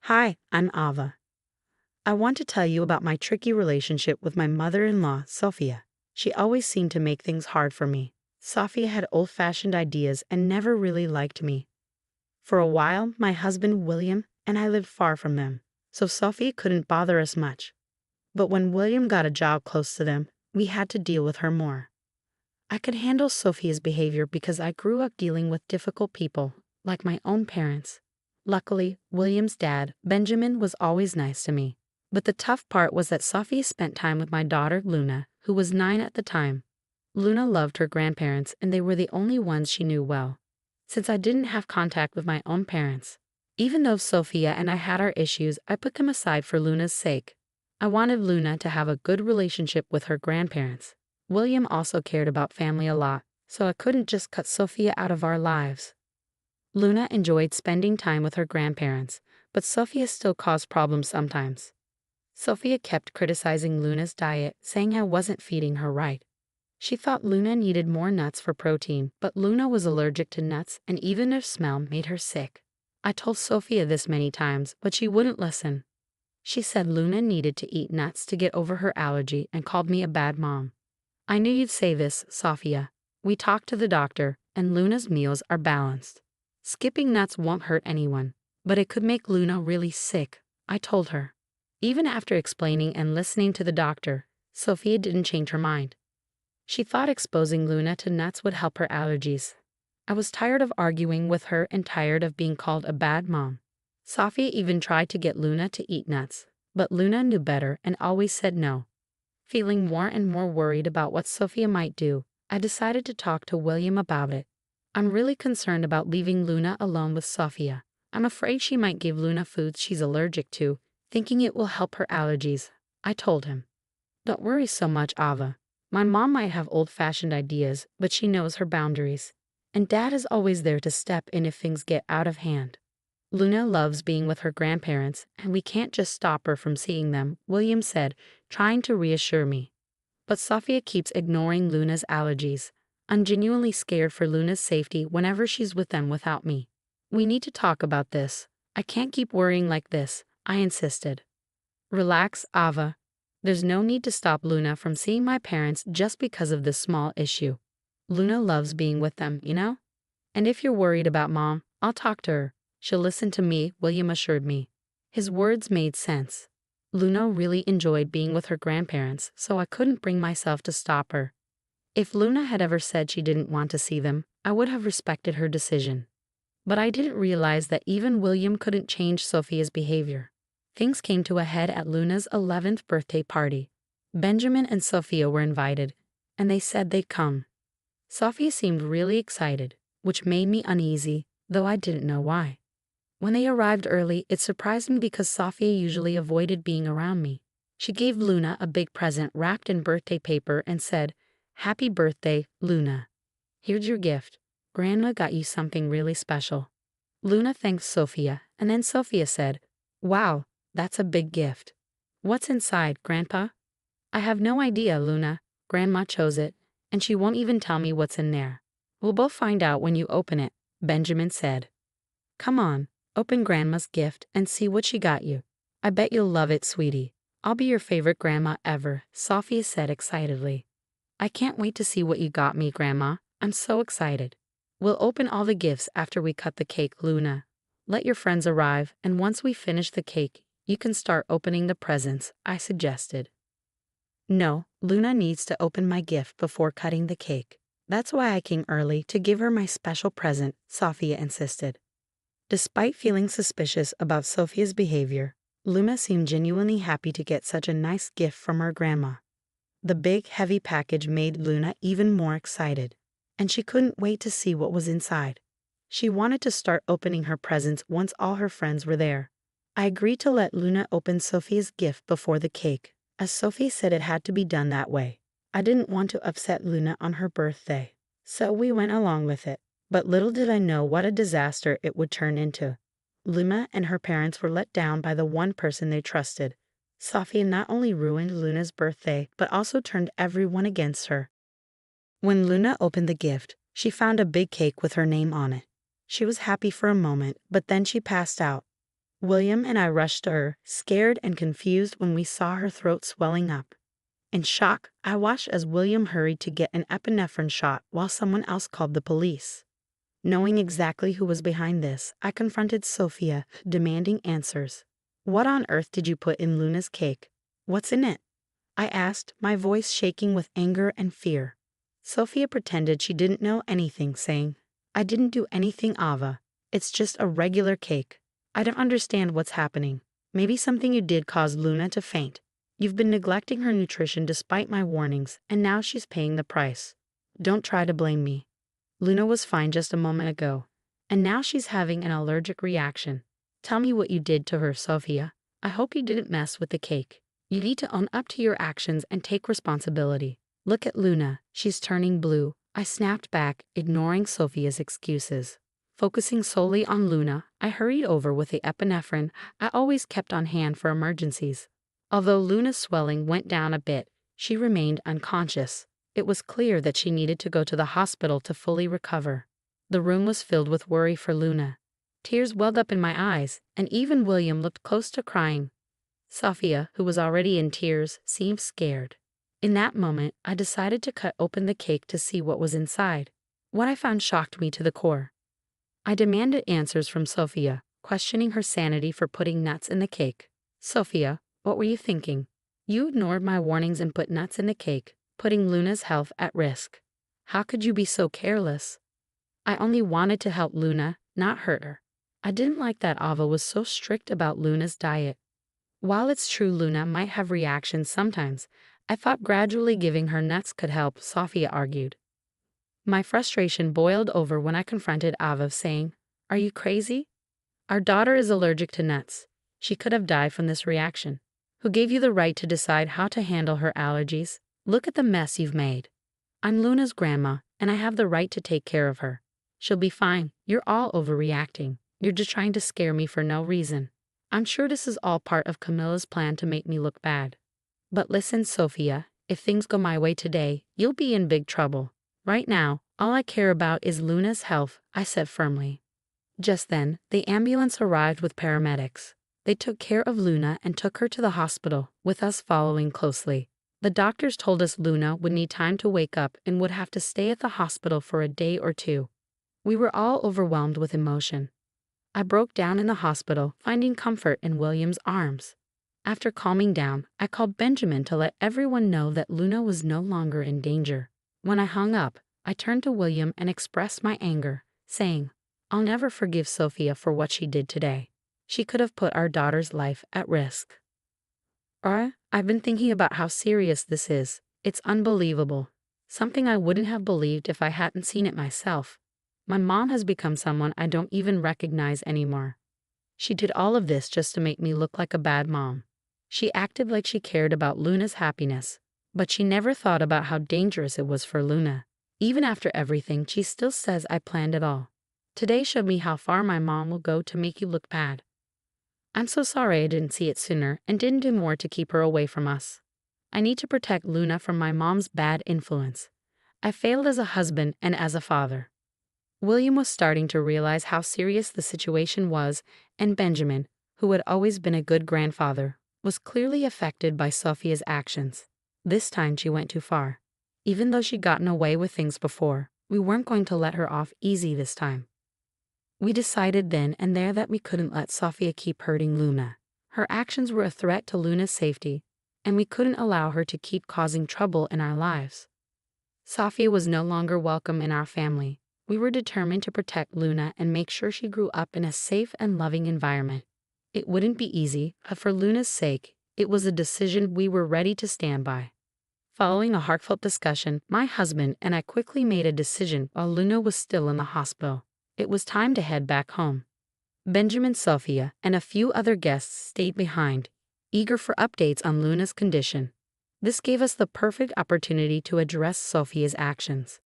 Hi, I'm Ava. I want to tell you about my tricky relationship with my mother-in-law, Sophia. She always seemed to make things hard for me. Sophia had old-fashioned ideas and never really liked me. For a while, my husband William and I lived far from them, so Sophia couldn't bother us much. But when William got a job close to them, we had to deal with her more. I could handle Sophia's behavior because I grew up dealing with difficult people, like my own parents. Luckily, William's dad, Benjamin, was always nice to me. But the tough part was that Sophia spent time with my daughter, Luna, who was 9 at the time. Luna loved her grandparents, and they were the only ones she knew well, since I didn't have contact with my own parents. Even though Sophia and I had our issues, I put them aside for Luna's sake. I wanted Luna to have a good relationship with her grandparents. William also cared about family a lot, so I couldn't just cut Sophia out of our lives. Luna enjoyed spending time with her grandparents, but Sophia still caused problems sometimes. Sophia kept criticizing Luna's diet, saying I wasn't feeding her right. She thought Luna needed more nuts for protein, but Luna was allergic to nuts, and even their smell made her sick. I told Sophia this many times, but she wouldn't listen. She said Luna needed to eat nuts to get over her allergy and called me a bad mom. I knew you'd say this, Sophia. We talked to the doctor, and Luna's meals are balanced. Skipping nuts won't hurt anyone, but it could make Luna really sick, I told her. Even after explaining and listening to the doctor, Sophia didn't change her mind. She thought exposing Luna to nuts would help her allergies. I was tired of arguing with her and tired of being called a bad mom. Sophia even tried to get Luna to eat nuts, but Luna knew better and always said no. Feeling more and more worried about what Sophia might do, I decided to talk to William about it. I'm really concerned about leaving Luna alone with Sophia. I'm afraid she might give Luna foods she's allergic to, thinking it will help her allergies, I told him. Don't worry so much, Ava. My mom might have old-fashioned ideas, but she knows her boundaries. And Dad is always there to step in if things get out of hand. Luna loves being with her grandparents, and we can't just stop her from seeing them, William said, trying to reassure me. But Sophia keeps ignoring Luna's allergies. I'm genuinely scared for Luna's safety whenever she's with them without me. We need to talk about this. I can't keep worrying like this, I insisted. Relax, Ava. There's no need to stop Luna from seeing my parents just because of this small issue. Luna loves being with them, you know? And if you're worried about Mom, I'll talk to her. She'll listen to me, William assured me. His words made sense. Luna really enjoyed being with her grandparents, so I couldn't bring myself to stop her. If Luna had ever said she didn't want to see them, I would have respected her decision. But I didn't realize that even William couldn't change Sophia's behavior. Things came to a head at Luna's 11th birthday party. Benjamin and Sophia were invited, and they said they'd come. Sophia seemed really excited, which made me uneasy, though I didn't know why. When they arrived early, it surprised me because Sophia usually avoided being around me. She gave Luna a big present wrapped in birthday paper and said, "Happy birthday, Luna. Here's your gift. Grandma got you something really special." Luna thanked Sophia, and then Sophia said, "Wow, that's a big gift. What's inside, Grandpa?" "I have no idea, Luna. Grandma chose it, and she won't even tell me what's in there." "We'll both find out when you open it," Benjamin said. "Come on, open Grandma's gift and see what she got you. I bet you'll love it, sweetie. I'll be your favorite grandma ever," Sophia said excitedly. "I can't wait to see what you got me, Grandma. I'm so excited." "We'll open all the gifts after we cut the cake, Luna. Let your friends arrive, and once we finish the cake, you can start opening the presents," I suggested. "No, Luna needs to open my gift before cutting the cake. That's why I came early, to give her my special present," Sophia insisted. Despite feeling suspicious about Sophia's behavior, Luna seemed genuinely happy to get such a nice gift from her grandma. The big, heavy package made Luna even more excited, and she couldn't wait to see what was inside. She wanted to start opening her presents once all her friends were there. I agreed to let Luna open Sophia's gift before the cake, as Sophie said it had to be done that way. I didn't want to upset Luna on her birthday, so we went along with it. But little did I know what a disaster it would turn into. Luna and her parents were let down by the one person they trusted. Sophia not only ruined Luna's birthday, but also turned everyone against her. When Luna opened the gift, she found a big cake with her name on it. She was happy for a moment, but then she passed out. William and I rushed to her, scared and confused when we saw her throat swelling up. In shock, I watched as William hurried to get an epinephrine shot while someone else called the police. Knowing exactly who was behind this, I confronted Sophia, demanding answers. "What on earth did you put in Luna's cake? What's in it?" I asked, my voice shaking with anger and fear. Sophia pretended she didn't know anything, saying, "I didn't do anything, Ava. It's just a regular cake. I don't understand what's happening. Maybe something you did caused Luna to faint. You've been neglecting her nutrition despite my warnings, and now she's paying the price. Don't try to blame me. Luna was fine just a moment ago, and now she's having an allergic reaction. Tell me what you did to her, Sophia. I hope you didn't mess with the cake. You need to own up to your actions and take responsibility. Look at Luna, she's turning blue." I snapped back, ignoring Sophia's excuses. Focusing solely on Luna, I hurried over with the epinephrine I always kept on hand for emergencies. Although Luna's swelling went down a bit, she remained unconscious. It was clear that she needed to go to the hospital to fully recover. The room was filled with worry for Luna. Tears welled up in my eyes, and even William looked close to crying. Sophia, who was already in tears, seemed scared. In that moment, I decided to cut open the cake to see what was inside. What I found shocked me to the core. I demanded answers from Sophia, questioning her sanity for putting nuts in the cake. "Sophia, what were you thinking? You ignored my warnings and put nuts in the cake, putting Luna's health at risk. How could you be so careless?" "I only wanted to help Luna, not hurt her. I didn't like that Ava was so strict about Luna's diet. While it's true Luna might have reactions sometimes, I thought gradually giving her nuts could help," Sophia argued. My frustration boiled over when I confronted Ava, saying, "Are you crazy? Our daughter is allergic to nuts. She could have died from this reaction. Who gave you the right to decide how to handle her allergies? Look at the mess you've made. I'm Luna's grandma, and I have the right to take care of her. She'll be fine. You're all overreacting. You're just trying to scare me for no reason. I'm sure this is all part of Camilla's plan to make me look bad. But listen, Sophia, if things go my way today, you'll be in big trouble. Right now, all I care about is Luna's health," I said firmly. Just then, the ambulance arrived with paramedics. They took care of Luna and took her to the hospital, with us following closely. The doctors told us Luna would need time to wake up and would have to stay at the hospital for a day or two. We were all overwhelmed with emotion. I broke down in the hospital, finding comfort in William's arms. After calming down, I called Benjamin to let everyone know that Luna was no longer in danger. When I hung up, I turned to William and expressed my anger, saying, "I'll never forgive Sophia for what she did today. She could have put our daughter's life at risk." I've been thinking about how serious this is. It's unbelievable. Something I wouldn't have believed if I hadn't seen it myself. My mom has become someone I don't even recognize anymore. She did all of this just to make me look like a bad mom. She acted like she cared about Luna's happiness, but she never thought about how dangerous it was for Luna. Even after everything, she still says I planned it all. Today showed me how far my mom will go to make you look bad. I'm so sorry I didn't see it sooner and didn't do more to keep her away from us. I need to protect Luna from my mom's bad influence. I failed as a husband and as a father." William was starting to realize how serious the situation was, and Benjamin, who had always been a good grandfather, was clearly affected by Sophia's actions. This time she went too far. Even though she'd gotten away with things before, we weren't going to let her off easy this time. We decided then and there that we couldn't let Sophia keep hurting Luna. Her actions were a threat to Luna's safety, and we couldn't allow her to keep causing trouble in our lives. Sophia was no longer welcome in our family. We were determined to protect Luna and make sure she grew up in a safe and loving environment. It wouldn't be easy, but for Luna's sake, it was a decision we were ready to stand by. Following a heartfelt discussion, my husband and I quickly made a decision while Luna was still in the hospital. It was time to head back home. Benjamin, Sophia, and a few other guests stayed behind, eager for updates on Luna's condition. This gave us the perfect opportunity to address Sophia's actions.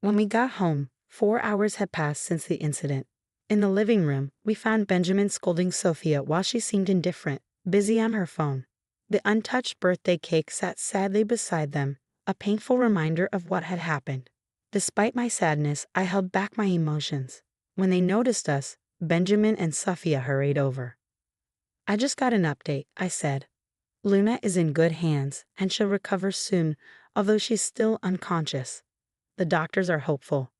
When we got home, 4 hours had passed since the incident. In the living room, we found Benjamin scolding Sophia while she seemed indifferent, busy on her phone. The untouched birthday cake sat sadly beside them, a painful reminder of what had happened. Despite my sadness, I held back my emotions. When they noticed us, Benjamin and Sophia hurried over. I just got an update, I said. Luna is in good hands and she'll recover soon, although she's still unconscious. The doctors are hopeful.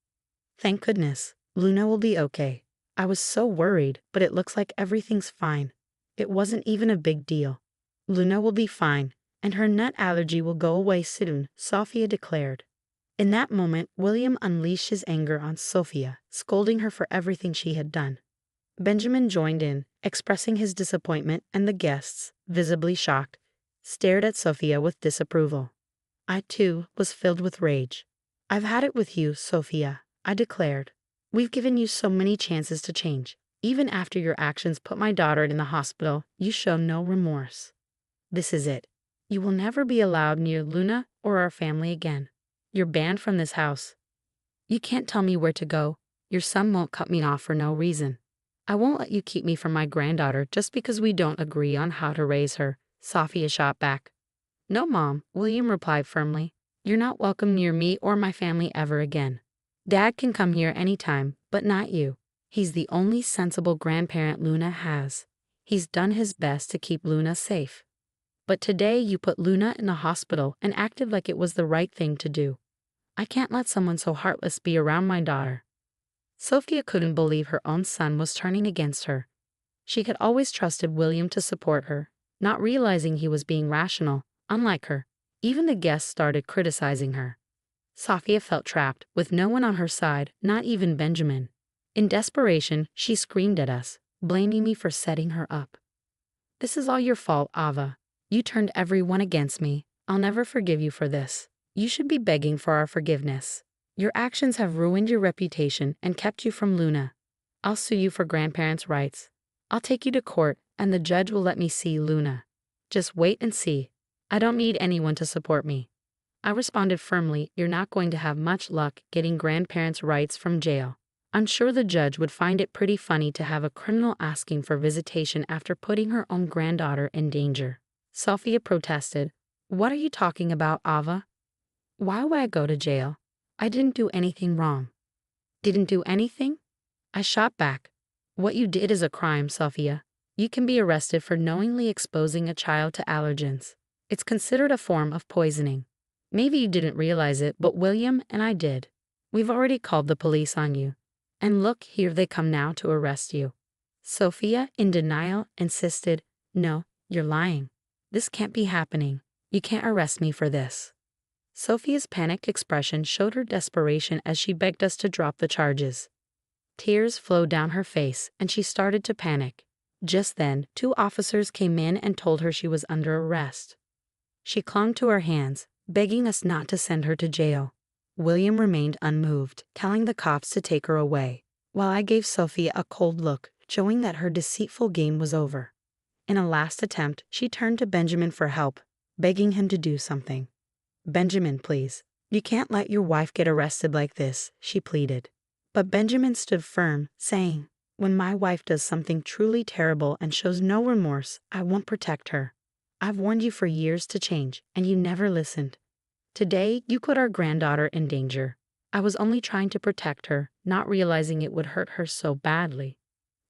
Thank goodness, Luna will be okay. I was so worried, but it looks like everything's fine. It wasn't even a big deal. Luna will be fine, and her nut allergy will go away soon, Sophia declared. In that moment, William unleashed his anger on Sophia, scolding her for everything she had done. Benjamin joined in, expressing his disappointment, and the guests, visibly shocked, stared at Sophia with disapproval. I, too, was filled with rage. I've had it with you, Sophia, I declared. We've given you so many chances to change. Even after your actions put my daughter in the hospital, you show no remorse. This is it. You will never be allowed near Luna or our family again. You're banned from this house. You can't tell me where to go. Your son won't cut me off for no reason. I won't let you keep me from my granddaughter just because we don't agree on how to raise her, Sophia shot back. No, Mom, William replied firmly. You're not welcome near me or my family ever again. Dad can come here anytime, but not you. He's the only sensible grandparent Luna has. He's done his best to keep Luna safe. But today you put Luna in a hospital and acted like it was the right thing to do. I can't let someone so heartless be around my daughter. Sophia couldn't believe her own son was turning against her. She had always trusted William to support her, not realizing he was being rational, unlike her. Even the guests started criticizing her. Sophia felt trapped, with no one on her side, not even Benjamin. In desperation, she screamed at us, blaming me for setting her up. This is all your fault, Ava. You turned everyone against me. I'll never forgive you for this. You should be begging for our forgiveness. Your actions have ruined your reputation and kept you from Luna. I'll sue you for grandparents' rights. I'll take you to court, and the judge will let me see Luna. Just wait and see. I don't need anyone to support me. I responded firmly, you're not going to have much luck getting grandparents' rights from jail. I'm sure the judge would find it pretty funny to have a criminal asking for visitation after putting her own granddaughter in danger. Sophia protested. What are you talking about, Ava? Why would I go to jail? I didn't do anything wrong. Didn't do anything? I shot back. What you did is a crime, Sophia. You can be arrested for knowingly exposing a child to allergens. It's considered a form of poisoning. Maybe you didn't realize it, but William and I did. We've already called the police on you. And look, here they come now to arrest you. Sophia, in denial, insisted, no, you're lying. This can't be happening. You can't arrest me for this. Sophia's panicked expression showed her desperation as she begged us to drop the charges. Tears flowed down her face, and she started to panic. Just then, 2 officers came in and told her she was under arrest. She clung to our hands, begging us not to send her to jail. William remained unmoved, telling the cops to take her away, while I gave Sophia a cold look, showing that her deceitful game was over. In a last attempt, she turned to Benjamin for help, begging him to do something. Benjamin, please. You can't let your wife get arrested like this, she pleaded. But Benjamin stood firm, saying, when my wife does something truly terrible and shows no remorse, I won't protect her. I've warned you for years to change, and you never listened. Today, you put our granddaughter in danger. I was only trying to protect her, not realizing it would hurt her so badly.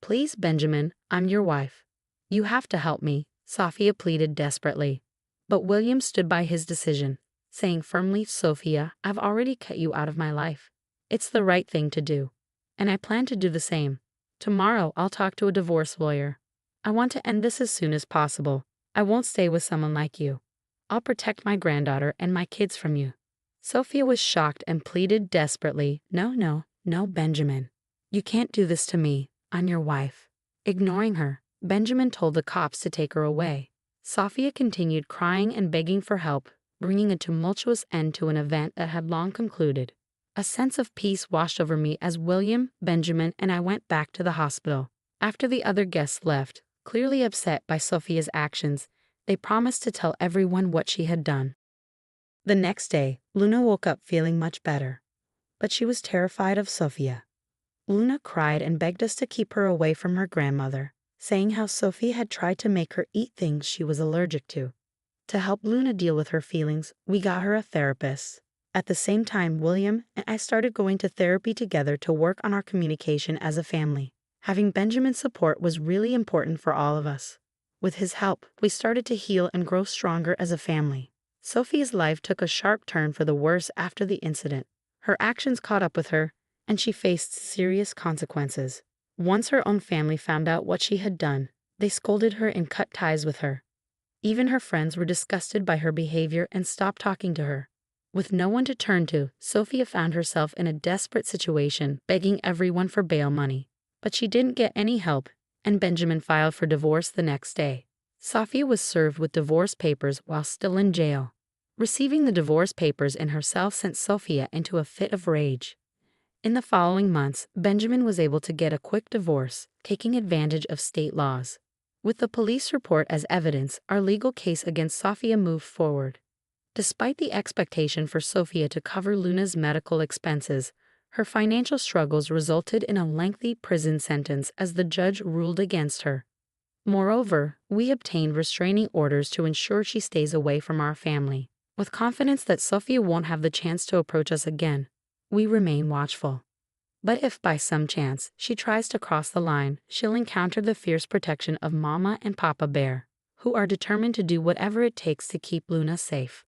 Please, Benjamin, I'm your wife. You have to help me, Sophia pleaded desperately. But William stood by his decision, saying firmly, Sophia, I've already cut you out of my life. It's the right thing to do. And I plan to do the same. Tomorrow, I'll talk to a divorce lawyer. I want to end this as soon as possible. I won't stay with someone like you. I'll protect my granddaughter and my kids from you. Sophia was shocked and pleaded desperately, no, Benjamin. You can't do this to me. I'm your wife. Ignoring her, Benjamin told the cops to take her away. Sophia continued crying and begging for help, bringing a tumultuous end to an event that had long concluded. A sense of peace washed over me as William, Benjamin, and I went back to the hospital. After the other guests left, clearly upset by Sophia's actions, they promised to tell everyone what she had done. The next day, Luna woke up feeling much better, but she was terrified of Sophia. Luna cried and begged us to keep her away from her grandmother, saying how Sophia had tried to make her eat things she was allergic to. To help Luna deal with her feelings, we got her a therapist. At the same time, William and I started going to therapy together to work on our communication as a family. Having Benjamin's support was really important for all of us. With his help, we started to heal and grow stronger as a family. Sophia's life took a sharp turn for the worse after the incident. Her actions caught up with her, and she faced serious consequences. Once her own family found out what she had done, they scolded her and cut ties with her. Even her friends were disgusted by her behavior and stopped talking to her. With no one to turn to, Sophia found herself in a desperate situation, begging everyone for bail money. But she didn't get any help, and Benjamin filed for divorce the next day. Sophia was served with divorce papers while still in jail. Receiving the divorce papers in her cell sent Sophia into a fit of rage. In the following months, Benjamin was able to get a quick divorce, taking advantage of state laws. With the police report as evidence, our legal case against Sophia moved forward. Despite the expectation for Sophia to cover Luna's medical expenses, her financial struggles resulted in a lengthy prison sentence as the judge ruled against her. Moreover, we obtained restraining orders to ensure she stays away from our family. With confidence that Sophia won't have the chance to approach us again, we remain watchful. But if by some chance she tries to cross the line, she'll encounter the fierce protection of Mama and Papa Bear, who are determined to do whatever it takes to keep Luna safe.